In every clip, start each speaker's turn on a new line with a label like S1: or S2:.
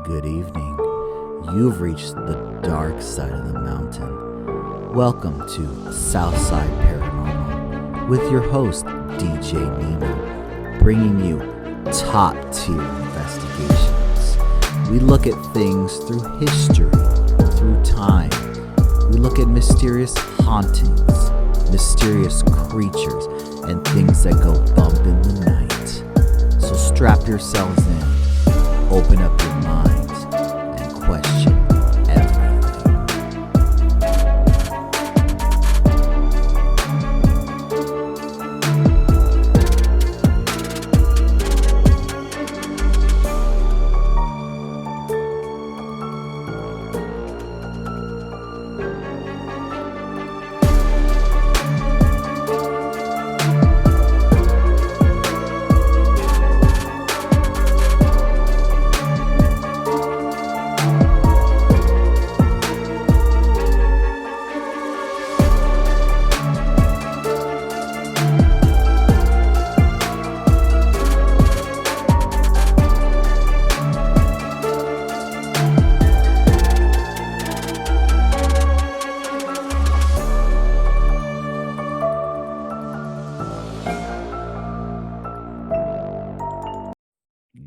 S1: Good evening. You've reached the dark side of the mountain. Welcome to Southside Paranormal with your host, DJ Nemo, bringing you top tier investigations. We look at things through history, through time. We look at mysterious hauntings, mysterious creatures, and things that go bump in the night. So strap yourselves in, open up your minds, and question everything.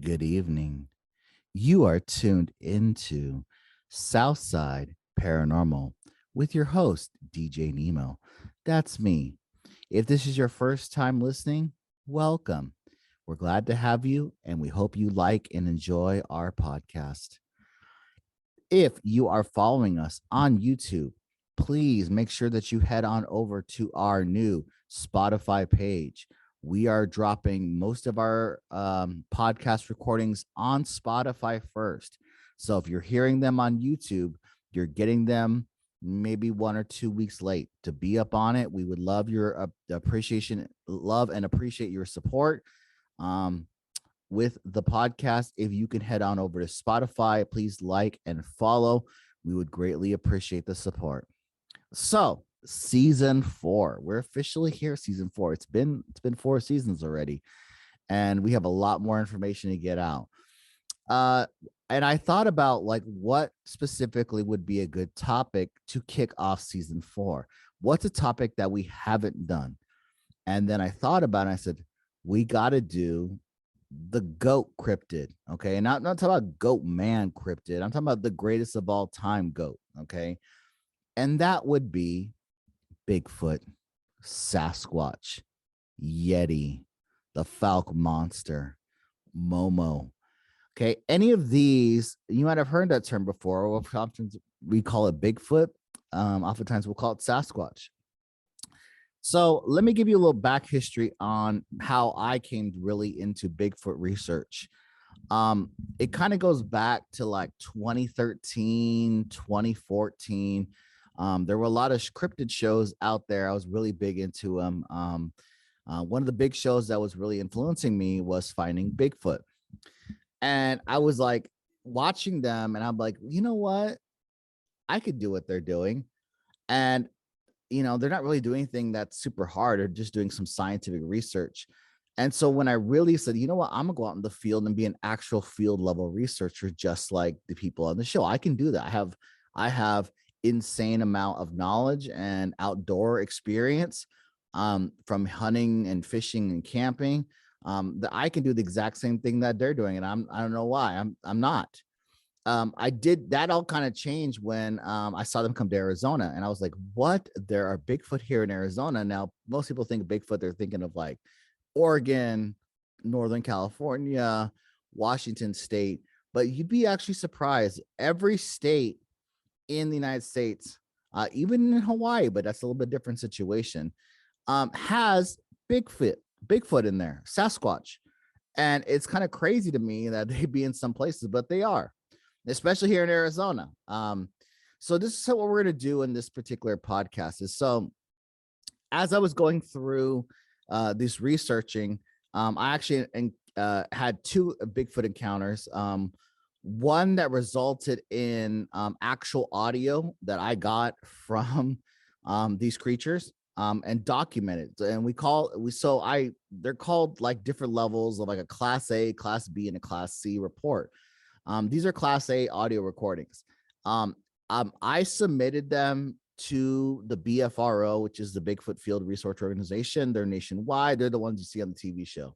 S1: Good evening. You are tuned into Southside Paranormal with your host, DJ Nemo. That's me. If this is your first time listening, welcome. We're glad to have you, and we hope you like and enjoy our podcast. If you are following us on YouTube, please make sure that you head on over to our new Spotify page. We are dropping most of our podcast recordings on Spotify first. So if you're hearing them on YouTube, you're getting them maybe 1 or 2 weeks late. To be up on it, we would love your appreciation, love and appreciate your support with the podcast. If you can head on over to Spotify, please like and follow. We would greatly appreciate the support. So season 4, we're officially here. Season 4. It's been 4 seasons already, and we have a lot more information to get out. And I thought about like what specifically would be a good topic to kick off season 4. What's a topic that we haven't done? And then I thought about it, and I said, we got to do the goat cryptid. Okay. And not talking about goat man cryptid. I'm talking about the greatest of all time goat. Okay. And that would be Bigfoot, Sasquatch, Yeti, the Falk monster, Momo. Okay, any of these, you might have heard that term before. Often we call it Bigfoot. Oftentimes we'll call it Sasquatch. So let me give you a little back history on how I came really into Bigfoot research. It kind of goes back to like 2013, 2014. There were a lot of cryptid shows out there. I was really big into them. One of the big shows that was really influencing me was Finding Bigfoot. And I was like watching them, and I'm like, you know what? I could do what they're doing. And, you know, they're not really doing anything that's super hard. They're just doing some scientific research. And so when I really said, you know what, I'm gonna go out in the field and be an actual field level researcher, just like the people on the show. I can do that. I have insane amount of knowledge and outdoor experience from hunting and fishing and camping, that I can do the exact same thing that they're doing. And I don't know why I'm not. I did that all kind of changed when I saw them come to Arizona, and I was like, what? There are Bigfoot here in Arizona. Now, most people think of Bigfoot, they're thinking of like Oregon, Northern California, Washington State, but you'd be actually surprised. Every state in the United States, even in Hawaii, but that's a little bit different situation, has Bigfoot in there, Sasquatch. And it's kind of crazy to me that they be in some places, but they are, especially here in Arizona. So this is what we're going to do in this particular podcast is, so as I was going through this researching, I actually had 2 Bigfoot encounters. One that resulted in actual audio that I got from these creatures and documented. And they're called like different levels of like a class A, class B, and a class C report. These are Class A audio recordings. I submitted them to the BFRO, which is the Bigfoot Field Research Organization. They're nationwide. They're the ones you see on the TV show.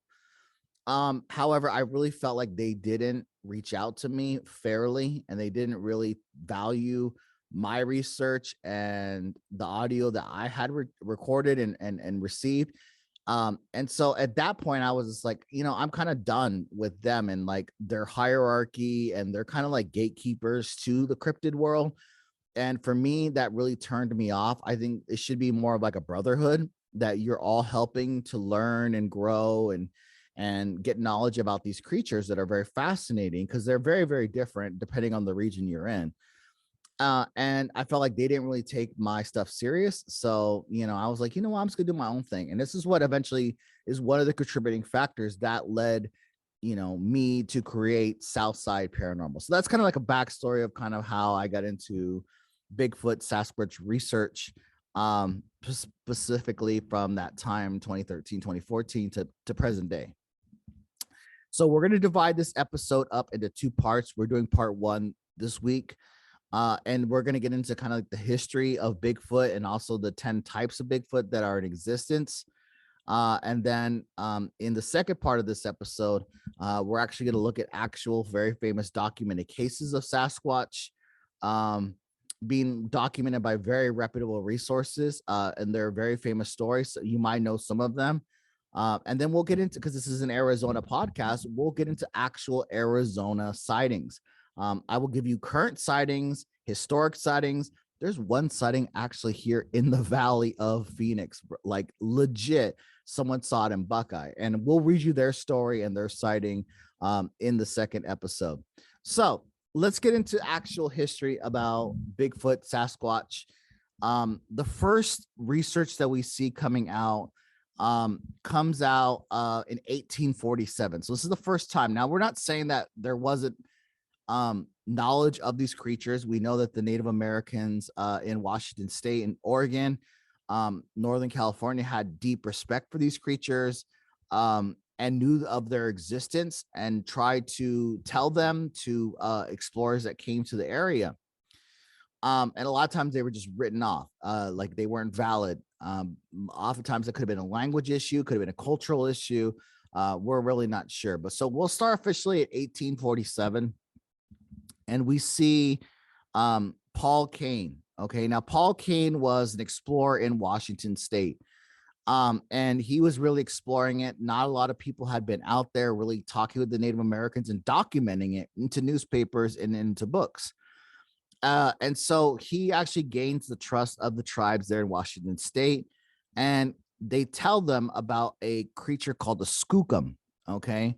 S1: However, I really felt like they didn't reach out to me fairly, and they didn't really value my research and the audio that I had recorded and received. And so at that point, I was just like, I'm kind of done with them and like their hierarchy, and they're kind of like gatekeepers to the cryptid world. And for me, that really turned me off. I think it should be more of like a brotherhood, that you're all helping to learn and grow and get knowledge about these creatures that are very fascinating, because they're very, very different depending on the region you're in. And I felt like they didn't really take my stuff serious. So, I was like, what, I'm just gonna do my own thing. And this is what eventually is one of the contributing factors that led, me to create Southside Paranormal. So that's kind of like a backstory of kind of how I got into Bigfoot Sasquatch research, specifically from that time, 2013, 2014 to present day. So we're going to divide this episode up into two parts. We're doing part one this week. And we're going to get into kind of like the history of Bigfoot and also the 10 types of Bigfoot that are in existence. And then in the second part of this episode, we're actually going to look at actual very famous documented cases of Sasquatch being documented by very reputable resources. And they're very famous stories. So you might know some of them. And then we'll get into, because this is an Arizona podcast, we'll get into actual Arizona sightings. I will give you current sightings, historic sightings. There's one sighting actually here in the Valley of Phoenix, like legit, someone saw it in Buckeye, and we'll read you their story and their sighting in the second episode. So let's get into actual history about Bigfoot, Sasquatch. The first research that we see coming out comes out in 1847. So this is the first time. Now, we're not saying that there wasn't knowledge of these creatures. We know that the Native Americans in Washington State and Oregon, Northern California, had deep respect for these creatures and knew of their existence and tried to tell them to explorers that came to the area. And a lot of times they were just written off, like they weren't valid. Oftentimes it could have been a language issue, could have been a cultural issue. We're really not sure. But so we'll start officially at 1847. And we see Paul Kane. Okay, now Paul Kane was an explorer in Washington State. And he was really exploring it. Not a lot of people had been out there really talking with the Native Americans and documenting it into newspapers and into books. And so he actually gains the trust of the tribes there in Washington State. And they tell them about a creature called the skookum. Okay.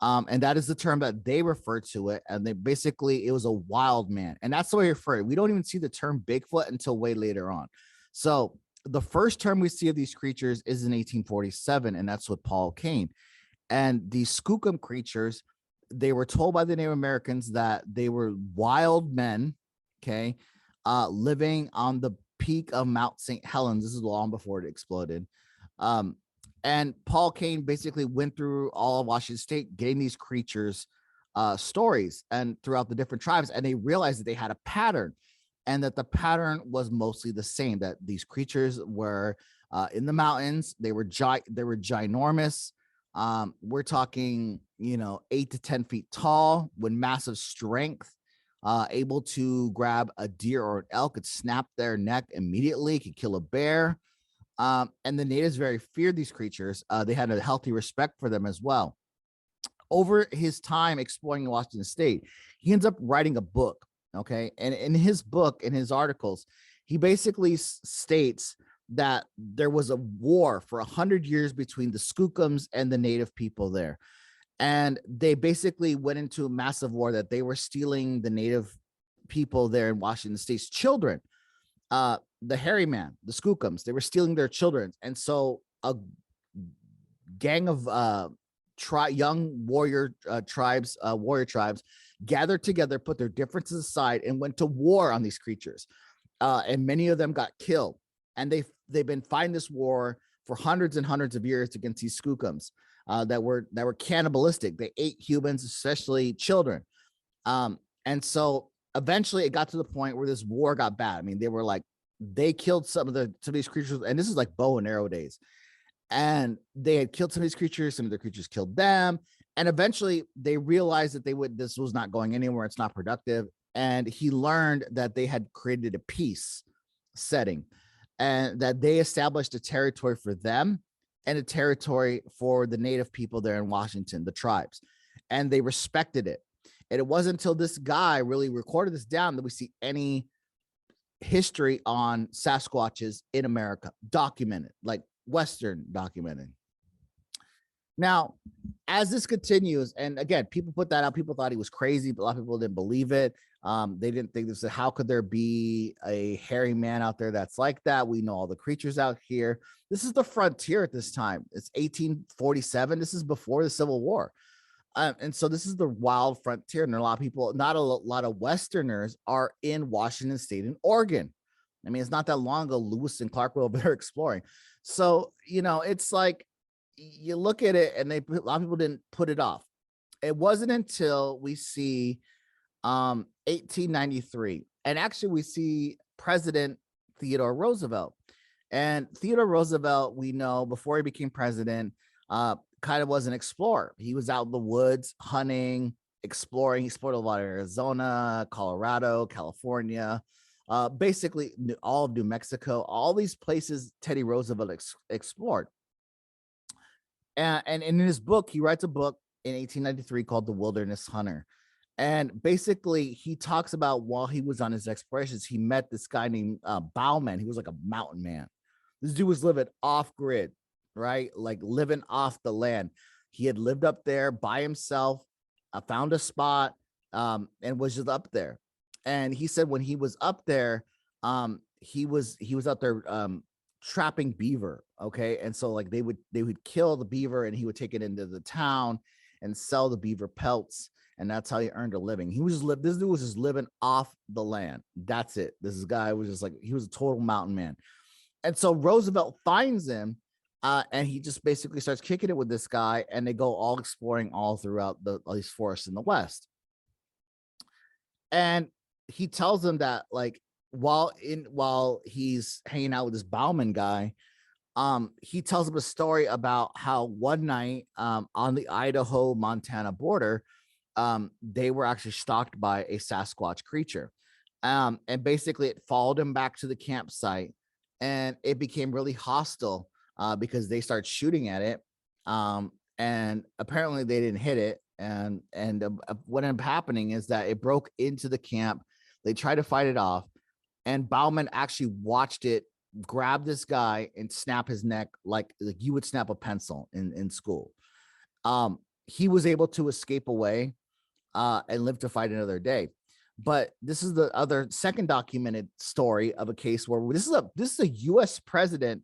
S1: And that is the term that they refer to it. And they basically, it was a wild man. And that's the way we refer it. We don't even see the term Bigfoot until way later on. So the first term we see of these creatures is in 1847, and that's with Paul Kane. And these skookum creatures, they were told by the Native Americans that they were wild men, okay, living on the peak of Mount St. Helens. This is long before it exploded. And Paul Kane basically went through all of Washington State, getting these creatures stories and throughout the different tribes. And they realized that they had a pattern, and that the pattern was mostly the same, that these creatures were in the mountains. They were ginormous. We're talking, 8 to 10 feet tall with massive strength, able to grab a deer or an elk, could snap their neck immediately, could kill a bear. And the natives very feared these creatures. They had a healthy respect for them as well. Over his time exploring Washington State, he ends up writing a book. Okay. And in his book, in his articles, he basically states that there was a war for 100 years between the Skookums and the native people there. And they basically went into a massive war, that they were stealing the native people there in Washington State's children. The hairy man, the Skookums, they were stealing their children. And so a gang of young warrior tribes gathered together, put their differences aside, and went to war on these creatures. And many of them got killed. And they've been fighting this war for hundreds and hundreds of years against these Skookums that were cannibalistic. They ate humans, especially children. And so eventually it got to the point where this war got bad. I mean, they were like, they killed some of these creatures, and this is like bow and arrow days. And they had killed some of these creatures, some of the creatures killed them. And eventually they realized that this was not going anywhere, it's not productive. And he learned that they had created a peace setting and that they established a territory for them and a territory for the native people there in Washington, the tribes, and they respected it. And it wasn't until this guy really recorded this down that we see any history on Sasquatches in America documented, like Western documented. Now, as this continues, and again, people put that out, people thought he was crazy, but a lot of people didn't believe it. They didn't think this. How could there be a hairy man out there that's like that? We know all the creatures out here. This is the frontier at this time. It's 1847. This is before the Civil War. And so this is the wild frontier. And a lot of people, not a lot of Westerners are in Washington State and Oregon. I mean, it's not that long ago, Lewis and Clark were over there exploring. So, it's like, you look at it and a lot of people didn't put it off. It wasn't until we see 1893. And actually we see President Theodore Roosevelt. And Theodore Roosevelt, we know before he became president, kind of was an explorer. He was out in the woods hunting, exploring. He explored a lot of Arizona, Colorado, California, basically all of New Mexico, all these places Teddy Roosevelt explored. And in his book, he writes a book in 1893 called The Wilderness Hunter. And basically, he talks about while he was on his explorations, he met this guy named Bauman. He was like a mountain man. This dude was living off grid, right? Like living off the land. He had lived up there by himself, found a spot, and was just up there. And he said when he was up there, he was out there trapping beaver. Okay. And so like they would kill the beaver and he would take it into the town and sell the beaver pelts. And that's how he earned a living. This dude was just living off the land. That's it. This guy was just like, he was a total mountain man. And so Roosevelt finds him and he just basically starts kicking it with this guy, and they go all exploring all throughout all these forests in the West. And he tells them that like, while he's hanging out with this Bauman guy, he tells him a story about how one night on the Idaho-Montana border, they were actually stalked by a Sasquatch creature. And basically it followed him back to the campsite, and it became really hostile because they started shooting at it. And apparently they didn't hit it. And what ended up happening is that it broke into the camp. They tried to fight it off, and Bauman actually watched it grab this guy and snap his neck like you would snap a pencil in school. He was able to escape away and live to fight another day. But this is the other second documented story of a case where this is a U.S. president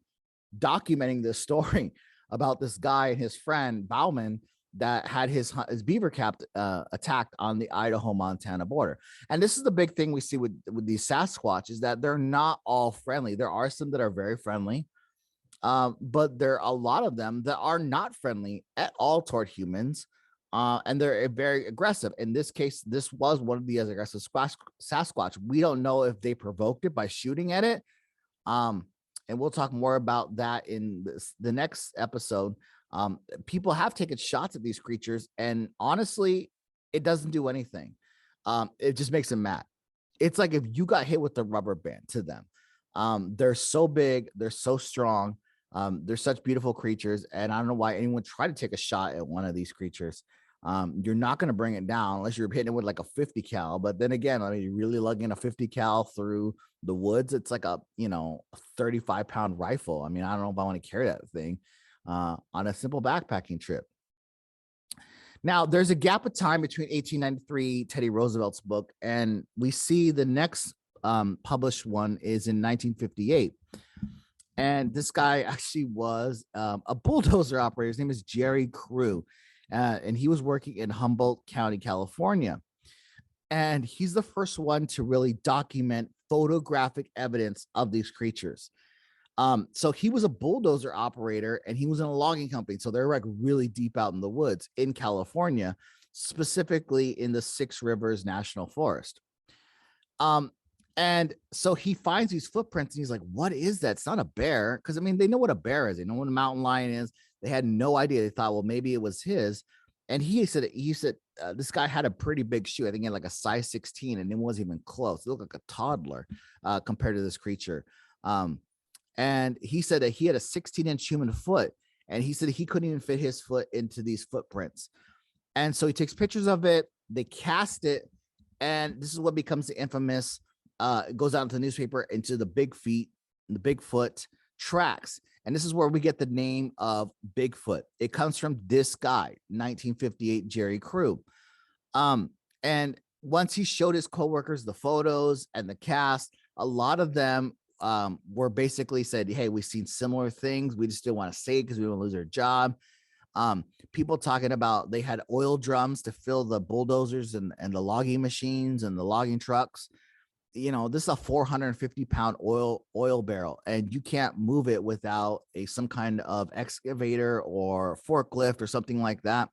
S1: documenting this story about this guy and his friend Bauman that had his beaver cap attacked on the Idaho-Montana border. And this is the big thing we see with these Sasquatch, is that they're not all friendly. There are some that are very friendly, but there are a lot of them that are not friendly at all toward humans, and they're very aggressive. In this case, this was one of the aggressive Sasquatch. We don't know if they provoked it by shooting at it, and we'll talk more about that in the next episode. People have taken shots at these creatures, and honestly, it doesn't do anything. It just makes them mad. It's like if you got hit with a rubber band to them. They're so big, they're so strong, they're such beautiful creatures, and I don't know why anyone tried to take a shot at one of these creatures. You're not going to bring it down unless you're hitting it with like a 50 cal. But then again, I mean, you're really lugging a 50 cal through the woods. It's like a 35-pound rifle. I mean, I don't know if I want to carry that thing on a simple backpacking trip. Now, there's a gap of time between 1893, Teddy Roosevelt's book, and we see the next published one is in 1958. And this guy actually was a bulldozer operator. His name is Jerry Crew, and he was working in Humboldt County, California. And he's the first one to really document photographic evidence of these creatures. So he was a bulldozer operator, and he was in a logging company. So they're like really deep out in the woods in California. specifically in the Six Rivers National Forest. And so he finds these footprints and he's like, what is that? It's not a bear. Because I mean, they know what a bear is. They know what a mountain lion is. They had no idea. They thought, well, maybe it was his. And he said this guy had a pretty big shoe. I think he had like a size 16 and it wasn't even close. It looked like a toddler compared to this creature. And he said that he had a 16-inch human foot. And he said he couldn't even fit his foot into these footprints. And so he takes pictures of it. They cast it. And this is what becomes the infamous, it goes out into the newspaper, into the Bigfoot tracks. And this is where we get the name of Bigfoot. It comes from this guy, 1958 Jerry Crew. And once he showed his coworkers the photos and the cast, a lot of them were basically said, hey, we've seen similar things. We just didn't want to say it because we don't lose our job. People talking about they had oil drums to fill the bulldozers and the logging machines and the logging trucks. You know, this is a 450-pound oil barrel, and you can't move it without some kind of excavator or forklift or something like that.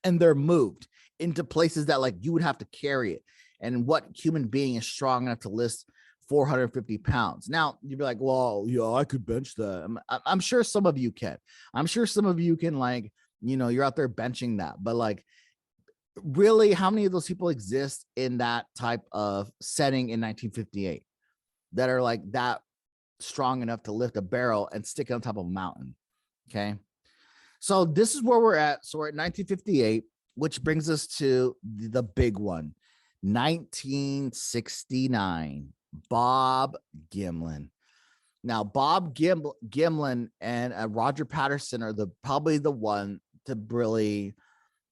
S1: And they're moved into places that like you would have to carry it. And what human being is strong enough to lift 450 pounds? Now you'd be like, well, yeah, I could bench that. I'm sure some of you can. I'm sure some of you can, like, you know, you're out there benching that, but like, really, how many of those people exist in that type of setting in 1958 that are like that strong enough to lift a barrel and stick it on top of a mountain? Okay. So this is where we're at. So we're at 1958, which brings us to the big one, 1969, Bob Gimlin. Now, Bob Gimlin and Roger Patterson are probably the one to really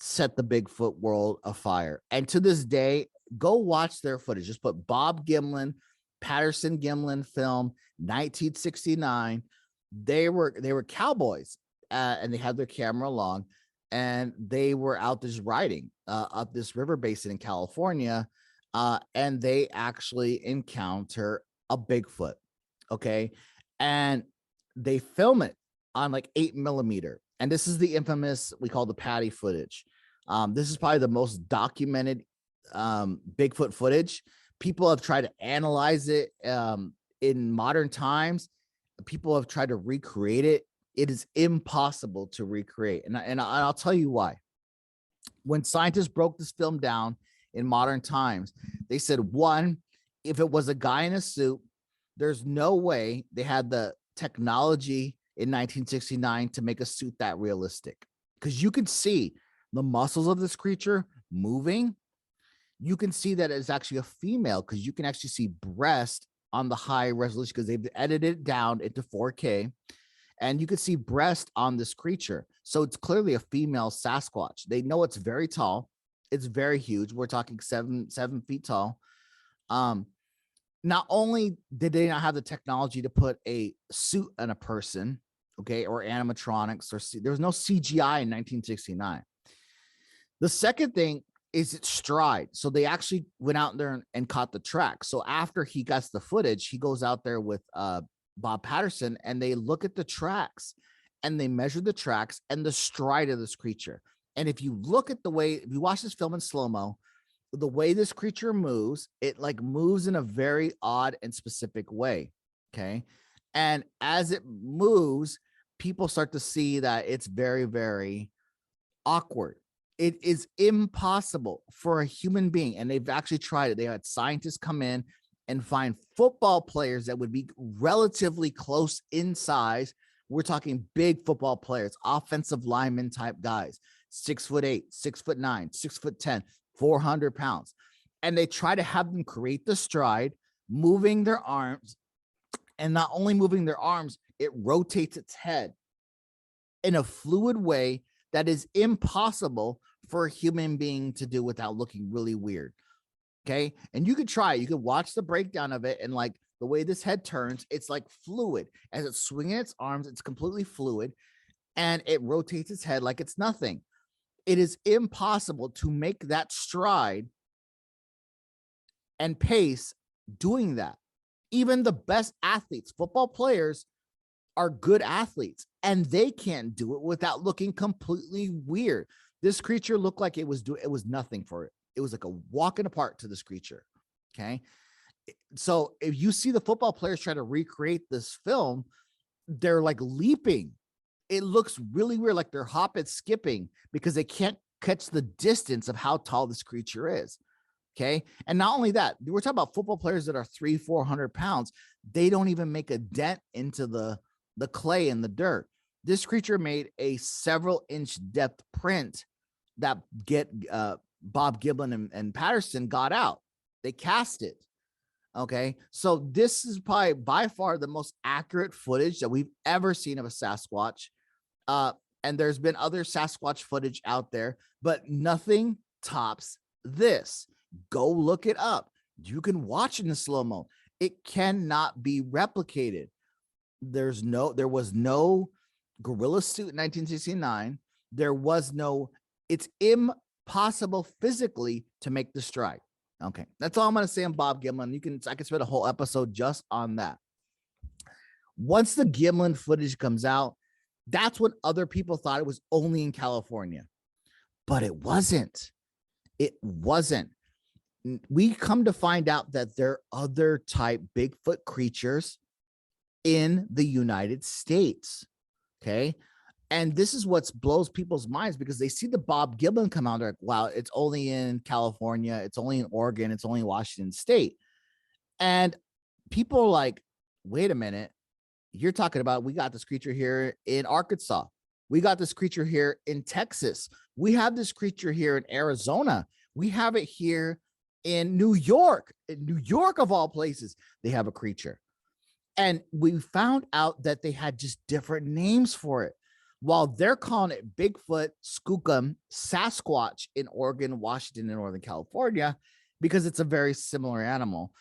S1: set the Bigfoot world afire. And to this day, go watch their footage. Just put Bob Gimlin, Patterson Gimlin film, 1969. They were cowboys, and they had their camera along, and they were out just riding up this river basin in California, and they actually encounter a Bigfoot. Okay, and they film it on like 8mm. And this is the infamous, we call the Patty footage. This is probably the most documented Bigfoot footage. People have tried to analyze it in modern times. People have tried to recreate it. It is impossible to recreate. And I'll tell you why. When scientists broke this film down in modern times, they said, one, if it was a guy in a suit, there's no way they had the technology in 1969 to make a suit that realistic, because you can see the muscles of this creature moving. You can see that it's actually a female because you can actually see breast on the high resolution because they've edited it down into 4K, and you can see breast on this creature. So it's clearly a female Sasquatch. They know it's very tall. It's very huge. We're talking 7 feet tall. Not only did they not have the technology to put a suit on a person, okay, or animatronics, or there was no CGI in 1969. The second thing is its stride. So they actually went out there and caught the track. So after he gets the footage, he goes out there with Bob Patterson, and they look at the tracks and they measure the tracks and the stride of this creature. And if you look at the way, if you watch this film in slow-mo, the way this creature moves, it like moves in a very odd and specific way. Okay. And as it moves, people start to see that it's very, very awkward. It is impossible for a human being. And they've actually tried it. They had scientists come in and find football players that would be relatively close in size. We're talking big football players, offensive lineman type guys, 6'8", 6'9", 6'10", 400 pounds. And they try to have them create the stride, moving their arms, and not only moving their arms, it rotates its head in a fluid way that is impossible for a human being to do without looking really weird. Okay. And you could try, you could watch the breakdown of it, and like the way this head turns, it's like fluid. As it's swinging its arms, it's completely fluid, and it rotates its head like it's nothing. It is impossible to make that stride and pace doing that. Even the best athletes, football players, are good athletes, and they can't do it without looking completely weird. This creature looked like it was nothing for it. It was like a walk in the park to this creature. Okay. So if you see the football players try to recreate this film, they're like leaping. It looks really weird, like they're hopping, skipping, because they can't catch the distance of how tall this creature is. Okay. And not only that, we're talking about football players that are 300-400 pounds. They don't even make a dent into the clay and the dirt. This creature made a several inch depth print that Bob Giblin and Patterson got out. They cast it. Okay. So this is probably by far the most accurate footage that we've ever seen of a Sasquatch. And there's been other Sasquatch footage out there, but nothing tops this. Go look it up. You can watch it in slow-mo. It cannot be replicated. There was no gorilla suit in 1969. It's impossible physically to make the strike. Okay. That's all I'm going to say on Bob Giblin. I can spend a whole episode just on that. Once the Giblin footage comes out, that's when other people thought it was only in California, but it wasn't. It wasn't. We come to find out that there are other type Bigfoot creatures in the United States. Okay. And this is what blows people's minds, because they see the Bob Giblin come out. They're like, wow, it's only in California. It's only in Oregon. It's only in Washington State. And people are like, wait a minute. You're talking about, we got this creature here in Arkansas. We got this creature here in Texas. We have this creature here in Arizona. We have it here in New York. In New York, of all places, they have a creature. And we found out that they had just different names for it. While they're calling it Bigfoot, Skookum, Sasquatch in Oregon, Washington, and Northern California, because it's a very similar animal.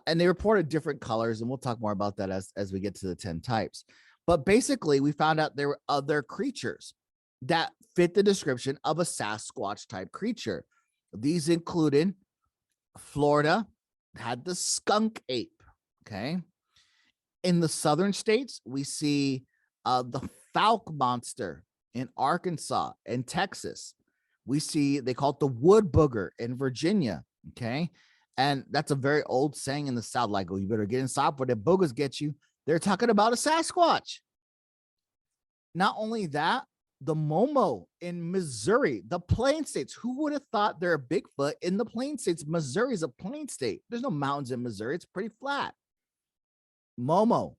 S1: And they reported different colors, and we'll talk more about that as we get to the 10 types. But basically, we found out there were other creatures that fit the description of a Sasquatch type creature. These included Florida, had the skunk ape. Okay. In the southern states, we see the Falk monster in Arkansas and Texas. We see, they call it the wood booger in Virginia. Okay. And that's a very old saying in the South, like, oh, you better get inside where the boogers get you. They're talking about a Sasquatch. Not only that, the Momo in Missouri, the Plain States. Who would have thought there are Bigfoot in the Plain States? Missouri is a plain state. There's no mountains in Missouri. It's pretty flat. Momo.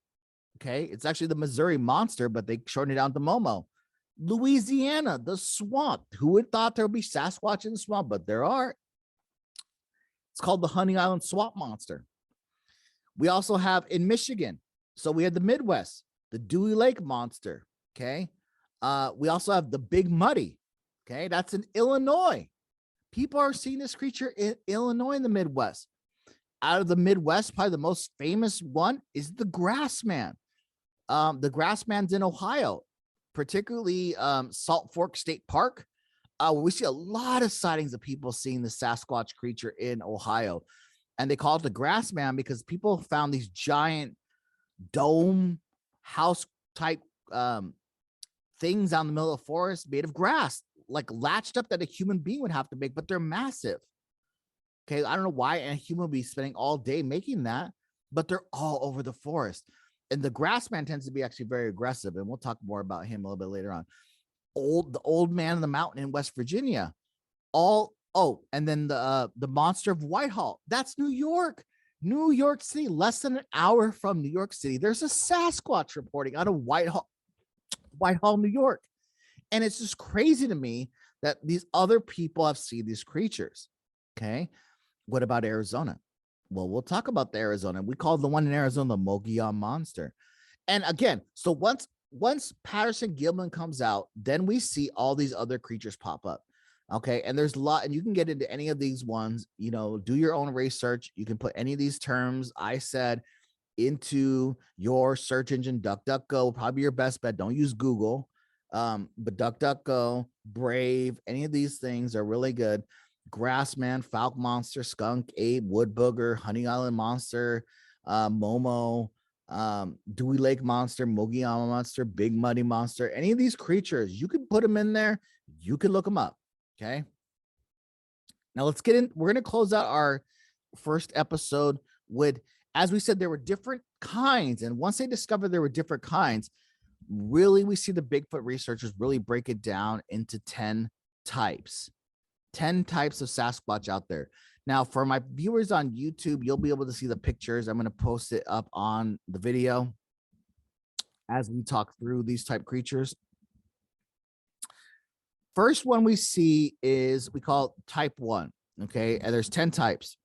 S1: Okay. It's actually the Missouri monster, but they shortened it down to Momo. Louisiana, the swamp. Who would have thought there would be Sasquatch in the swamp? But there are. It's called the Honey Island Swamp Monster. We also have in Michigan. So we had the Midwest, the Dewey Lake Monster. Okay. We also have the Big Muddy. Okay. That's in Illinois. People are seeing this creature in Illinois in the Midwest. Out of the Midwest, probably the most famous one is the Grassman. The Grassman's in Ohio, particularly Salt Fork State Park. We see a lot of sightings of people seeing the Sasquatch creature in Ohio. And they call it the Grassman because people found these giant dome house type things out in the middle of the forest made of grass, like latched up that a human being would have to make, but they're massive. Okay, I don't know why a human would be spending all day making that, but they're all over the forest. And the Grassman tends to be actually very aggressive, and we'll talk more about him a little bit later on. The old man in the mountain in West Virginia. And then the monster of Whitehall. That's New York. New York City, less than an hour from New York City. There's a Sasquatch reporting out of Whitehall, New York. And it's just crazy to me that these other people have seen these creatures. Okay. What about Arizona? Well, we'll talk about the Arizona. We call the one in Arizona the Mogollon Monster. And again, so once Patterson Giblin comes out, then we see all these other creatures pop up. Okay. And there's a lot, and you can get into any of these ones, do your own research. You can put any of these terms I said into your search engine. DuckDuckGo, probably your best bet. Don't use Google. But DuckDuckGo, Brave, any of these things are really good. Grassman, Falk Monster, Skunk Ape, Wood Booger, Honey Island Monster, Momo, Dewey Lake Monster, Mogollon Monster, Big Muddy Monster. Any of these creatures, you can put them in there. You can look them up. Okay. Now let's get in. We're going to close out our first episode with, as we said, there were different kinds. And once they discovered there were different kinds, really, we see the Bigfoot researchers really break it down into 10 types. 10 types of Sasquatch out there. Now, for my viewers on YouTube, you'll be able to see the pictures. I'm going to post it up on the video as we talk through these type creatures. First one we see is, we call it type 1. Okay. And there's 10 types.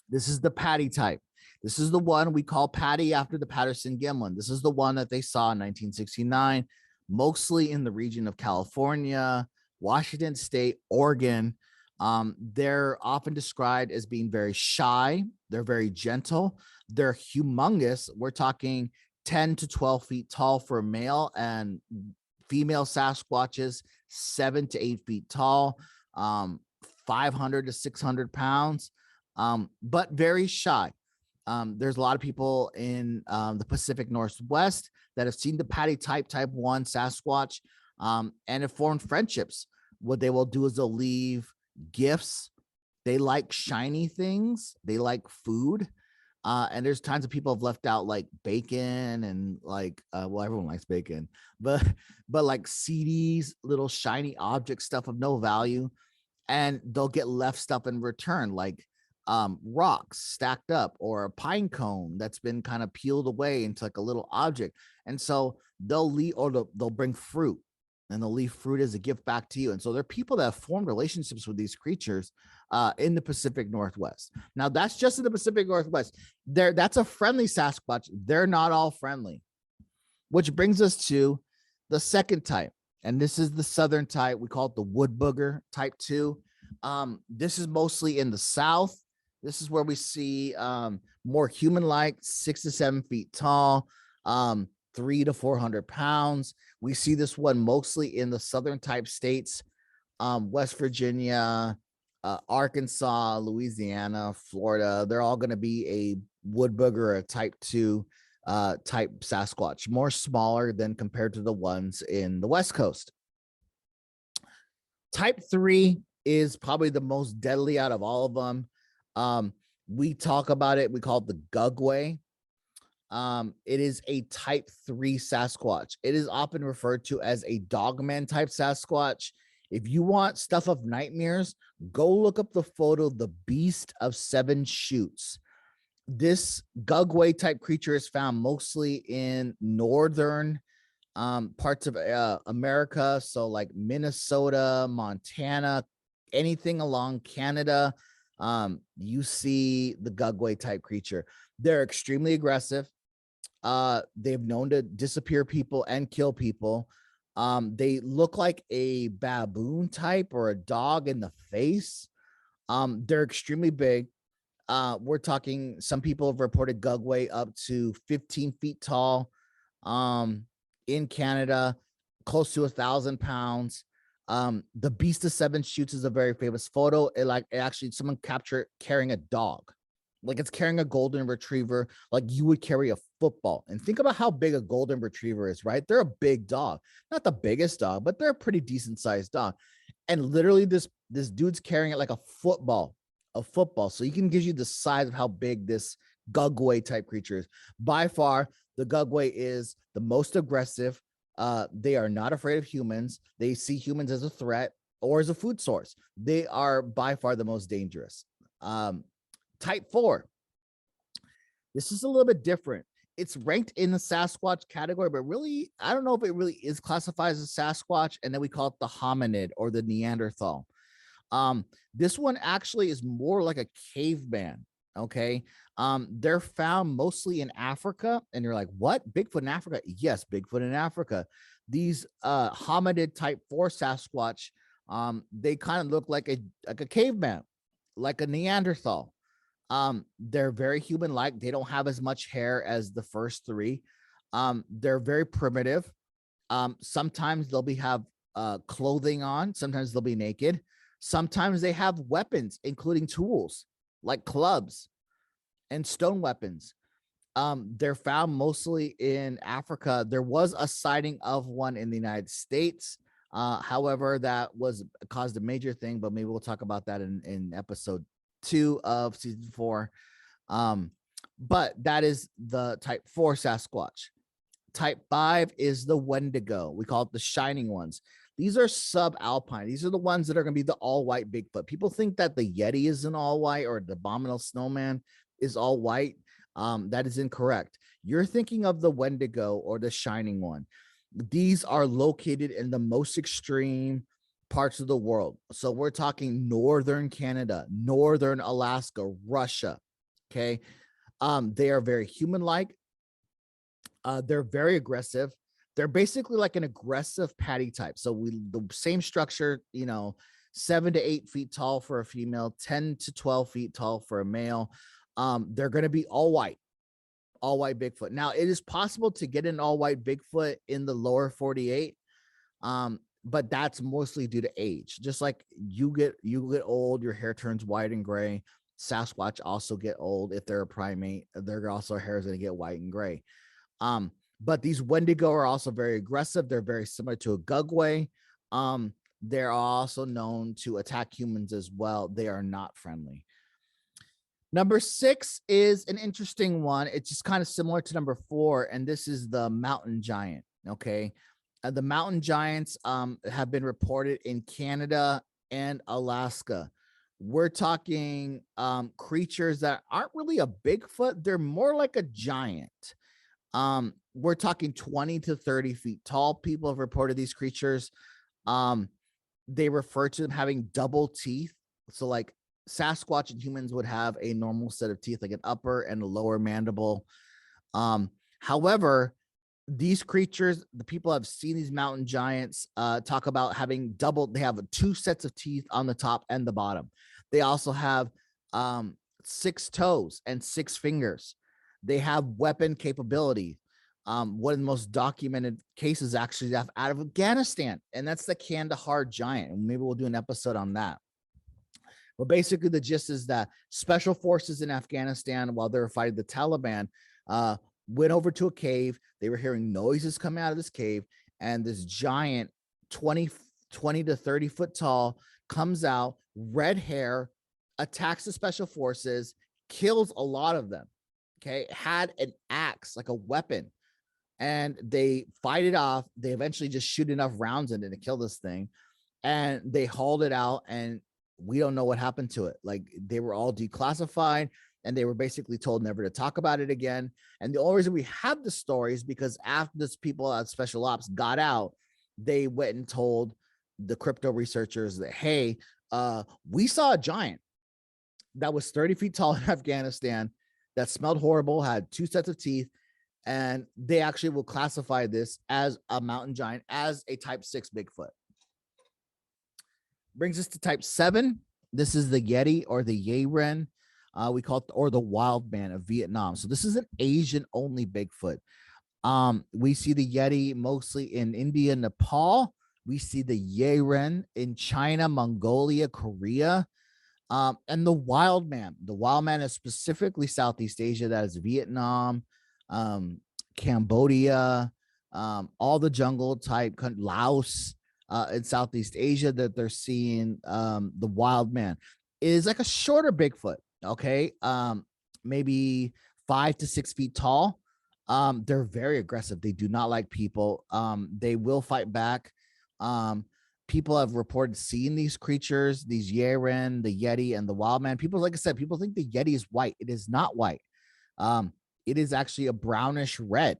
S1: This is the Patty type. This is the one we call Patty after the Patterson Gimlin. This is the one that they saw in 1969, mostly in the region of California, Washington State, Oregon. They're often described as being very shy. They're very gentle. They're humongous. We're talking 10 to 12 feet tall for a male, and female Sasquatches 7 to 8 feet tall, 500 to 600 pounds, but very shy. There's a lot of people in the Pacific Northwest that have seen the Patty type 1 Sasquatch, and have formed friendships. What they will do is they'll leave gifts. They like shiny things. They like food. And there's times of people have left out like bacon and like, well, everyone likes bacon, but like CDs, little shiny object stuff of no value. And they'll get left stuff in return, like rocks stacked up, or a pine cone that's been kind of peeled away into like a little object. And so they'll leave, or they'll bring fruit, and they'll leave fruit as a gift back to you. And so there are people that have formed relationships with these creatures in the Pacific Northwest. Now, that's just in the Pacific Northwest. That's a friendly Sasquatch. They're not all friendly, which brings us to the second type. And this is the southern type. We call it the wood booger type 2. This is mostly in the South. This is where we see more human-like, 6 to 7 feet tall, 300 to 400 pounds. We see this one mostly in the southern type states, West Virginia, Arkansas, Louisiana, Florida. They're all going to be a wood booger or a type 2 type Sasquatch, more smaller than compared to the ones in the West Coast. Type 3 is probably the most deadly out of all of them. We talk about it. We call it the Gugway. It is a type 3 Sasquatch. It is often referred to as a dogman type Sasquatch. If you want stuff of nightmares, go look up the photo, The Beast of Seven Shoots. This Gugway type creature is found mostly in northern parts of America. So like Minnesota, Montana, anything along Canada, you see the Gugway type creature. They're extremely aggressive. They've known to disappear people and kill people. They look like a baboon type or a dog in the face. They're extremely big. We're talking, some people have reported Gugway up to 15 feet tall. In Canada, close to 1,000 pounds. The Beast of Seven Shoots is a very famous photo. It actually someone captured carrying a dog, like it's carrying a golden retriever, like you would carry a football. And think about how big a golden retriever is, right? They're a big dog, not the biggest dog, but they're a pretty decent sized dog. And literally this dude's carrying it like a football. So you can give you the size of how big this Gugway type creature is. By far, the Gugway is the most aggressive. They are not afraid of humans. They see humans as a threat or as a food source. They are by far the most dangerous. Type 4. This is a little bit different. It's ranked in the Sasquatch category, but really, I don't know if it really is classified as a Sasquatch. And then we call it the hominid or the Neanderthal. This one actually is more like a caveman. Okay. They're found mostly in Africa. And you're like, what? Bigfoot in Africa? Yes, Bigfoot in Africa. These hominid type 4 Sasquatch, they kind of look like a caveman, like a Neanderthal. They're very human-like. They don't have as much hair as the first 3. They're very primitive. Sometimes they'll have clothing on. Sometimes they'll be naked. Sometimes they have weapons, including tools like clubs and stone weapons. They're found mostly in Africa. There was a sighting of one in the United States However, that was caused a major thing, but maybe we'll talk about that in episode 2 of season 4. But that is the type 4 Sasquatch. Type 5 is the Wendigo. We call it the shining ones. These are subalpine. These are the ones that are going to be the all-white Bigfoot. People think that the Yeti is an all-white or the abominable snowman is all white. That is incorrect. You're thinking of the Wendigo or the shining one. These are located in the most extreme parts of the world. So we're talking northern Canada, northern Alaska, Russia. Okay. They are very human-like. They're very aggressive. They're basically like an aggressive patty type. So the same structure, 7 to 8 feet tall for a female, 10 to 12 feet tall for a male. They're going to be all white Bigfoot. Now, it is possible to get an all white Bigfoot in the lower 48. But that's mostly due to age. Just like you get old, your hair turns white and gray. Sasquatch also get old. If they're a primate, their also hair is going to get white and gray. But these Wendigo are also very aggressive. They're very similar to a Gugway. They're also known to attack humans as well. They are not friendly. Number 6 is an interesting one. It's just kind of similar to number 4, and this is the mountain giant. Okay. The mountain giants have been reported in Canada and Alaska. We're talking creatures that aren't really a Bigfoot. They're more like a giant. We're talking 20 to 30 feet tall. People have reported these creatures. They refer to them having double teeth. So like Sasquatch and humans would have a normal set of teeth, like an upper and a lower mandible. However, these creatures, the people have seen these mountain giants talk about having they have 2 sets of teeth on the top and the bottom. They also have 6 toes and 6 fingers. They have weapon capability. One of the most documented cases actually out of Afghanistan, and that's the Kandahar giant. And maybe we'll do an episode on that. But basically, the gist is that special forces in Afghanistan, while they were fighting the Taliban, went over to a cave. They were hearing noises coming out of this cave, and this giant 20 to 30 foot tall comes out, red hair, attacks the special forces, kills a lot of them. Okay, had an axe, like a weapon, and they fight it off. They eventually just shoot enough rounds in it to kill this thing, and they hauled it out, and we don't know what happened to it. Like, they were all declassified, and they were basically told never to talk about it again. And the only reason we have the story is because after this people at Special Ops got out, they went and told the crypto researchers that, hey, we saw a giant that was 30 feet tall in Afghanistan that smelled horrible, had 2 sets of teeth, and they actually will classify this as a mountain giant, as a type 6 Bigfoot. Brings us to type 7. This is the Yeti or the Yeren. We call it, or the wild man of Vietnam. So this is an Asian only Bigfoot. We see the Yeti mostly in India, Nepal. We see the Yeren in China, Mongolia, Korea. And the wild man is specifically Southeast Asia. That is Vietnam, Cambodia, all the jungle type, Laos, in Southeast Asia that they're seeing. The wild man is like a shorter Bigfoot. Okay. Maybe 5 to 6 feet tall. They're very aggressive. They do not like people. They will fight back. People have reported seeing these creatures, these Yeren, the Yeti, and the wild man. People, like I said, people think the Yeti is white. It is not white. It is actually a brownish red,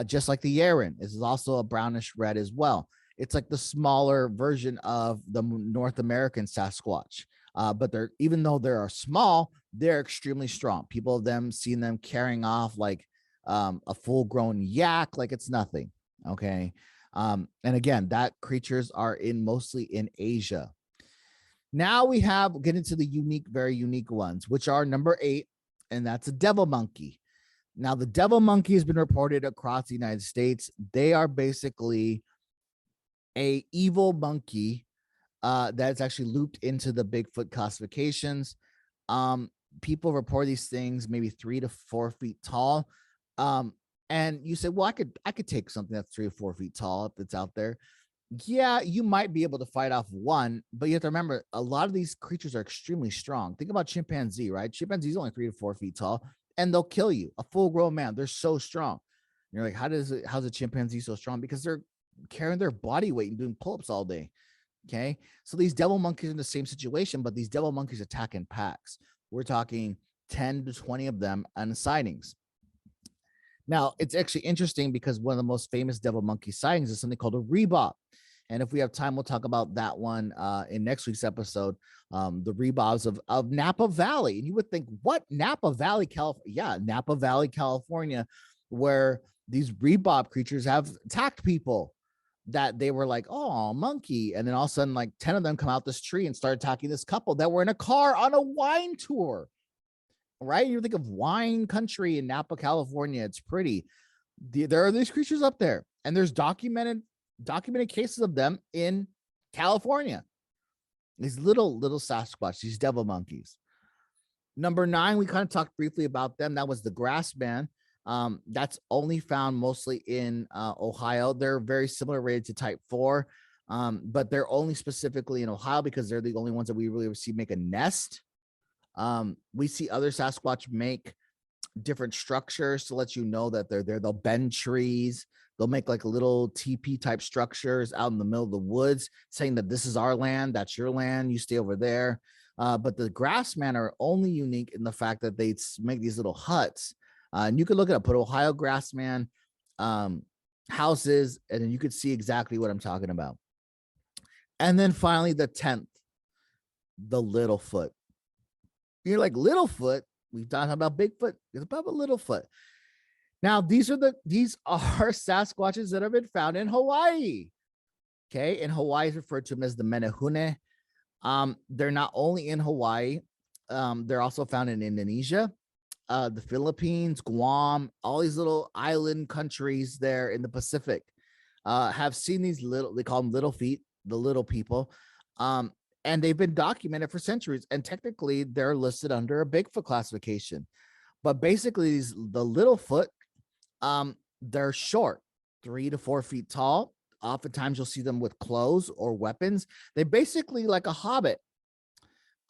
S1: just like the Yeren. This is also a brownish red as well. It's like the smaller version of the North American Sasquatch. But even though they are small, they're extremely strong. People have seen them carrying off like a full-grown yak, like it's nothing. Okay. And again, that creatures are mostly in Asia. Now we get into the very unique ones, which are number 8, and that's a devil monkey. Now, the devil monkey has been reported across the United States. They are basically a evil monkey that's actually looped into the Bigfoot classifications. People report these things maybe 3 to 4 feet tall. And you say, well, I could take something that's 3 or 4 feet tall if it's out there. Yeah, you might be able to fight off one, but you have to remember a lot of these creatures are extremely strong. Think about chimpanzee, right? Chimpanzee's only 3 to 4 feet tall, and they'll kill you. A full-grown man, they're so strong. And you're like, how's a chimpanzee so strong? Because they're carrying their body weight and doing pull-ups all day. Okay, so these devil monkeys are in the same situation, but these devil monkeys attack in packs. We're talking 10 to 20 of them on sightings. Now, it's actually interesting because one of the most famous devil monkey sightings is something called a rebob. And if we have time, we'll talk about that one in next week's episode, the rebobs of Napa Valley. And you would think, what? Napa Valley, California? Yeah, Napa Valley, California, where these rebob creatures have attacked people that they were like, oh, monkey. And then all of a sudden, like 10 of them come out this tree and start attacking this couple that were in a car on a wine tour. Right? You think of wine country in Napa, California. It's pretty. There are these creatures up there, and there's documented cases of them in California. These little Sasquatch, these devil monkeys. Number 9, we kind of talked briefly about them. That was the grass man. That's only found mostly in Ohio. They're very similar rated to type 4, but they're only specifically in Ohio because they're the only ones that we really see make a nest. We see other Sasquatch make different structures to let you know that they're there. They'll bend trees. They'll make like little teepee type structures out in the middle of the woods, saying that this is our land, that's your land, you stay over there. But the grassmen are only unique in the fact that they make these little huts. And you can look it up, put Ohio grassman houses, and then you could see exactly what I'm talking about. And then finally, the 10th, the Littlefoot. You're like, Littlefoot? We've talked about Bigfoot. It's about a Littlefoot. Now, these are Sasquatches that have been found in Hawaii. Okay, and Hawaii is referred to them as the Menehune. They're not only in Hawaii, they're also found in Indonesia, the Philippines, Guam, all these little island countries there in the Pacific have seen these little, they call them little feet, the little people. And they've been documented for centuries. And technically, they're listed under a Bigfoot classification. But basically, the Littlefoot, they're short, 3 to 4 feet tall. Oftentimes, you'll see them with clothes or weapons. They basically like a hobbit,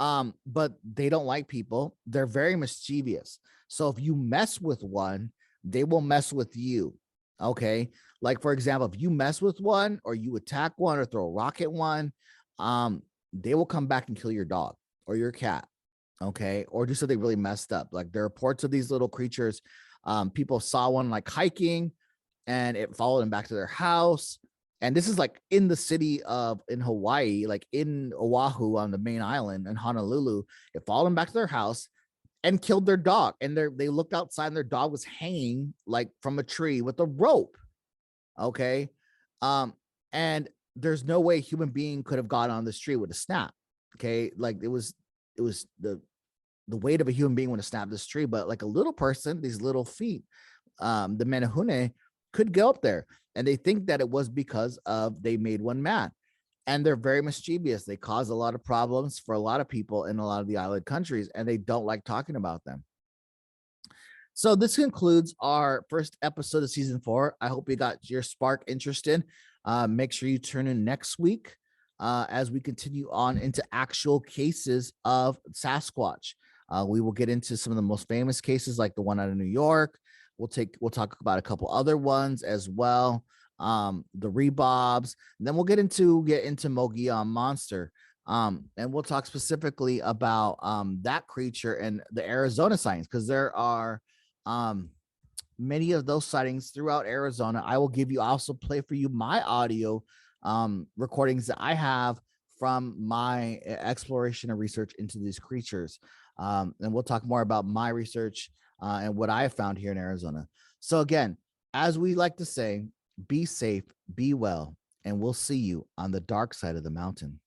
S1: but they don't like people. They're very mischievous. So if you mess with one, they will mess with you. Okay, like for example, if you mess with one, or you attack one, or throw a rock at one, they will come back and kill your dog or your cat, okay? Or do something really messed up. Like there are reports of these little creatures. People saw one like hiking, and it followed them back to their house. And this is like in the city in Hawaii, like in Oahu on the main island in Honolulu. It followed them back to their house and killed their dog. And they looked outside, and their dog was hanging like from a tree with a rope, okay? And there's no way a human being could have got on the street with a snap. Okay. Like it was the weight of a human being would have snapped this tree, but like a little person, these little feet, the Menehune could go up there. And they think that it was because they made one mad. And they're very mischievous. They cause a lot of problems for a lot of people in a lot of the island countries, and they don't like talking about them. So this concludes our first episode of season 4. I hope you got your spark interested. Make sure you tune in next week as we continue on into actual cases of Sasquatch. We will get into some of the most famous cases, like the one out of New York. We'll talk about a couple other ones as well. The rebobs. And then we'll get into Mogollon Monster. And we'll talk specifically about that creature and the Arizona sightings, because there are many of those sightings throughout Arizona. I will also play for you my audio recordings that I have from my exploration and research into these creatures. And we'll talk more about my research and what I have found here in Arizona. So again, as we like to say, be safe, be well, and we'll see you on the dark side of the mountain.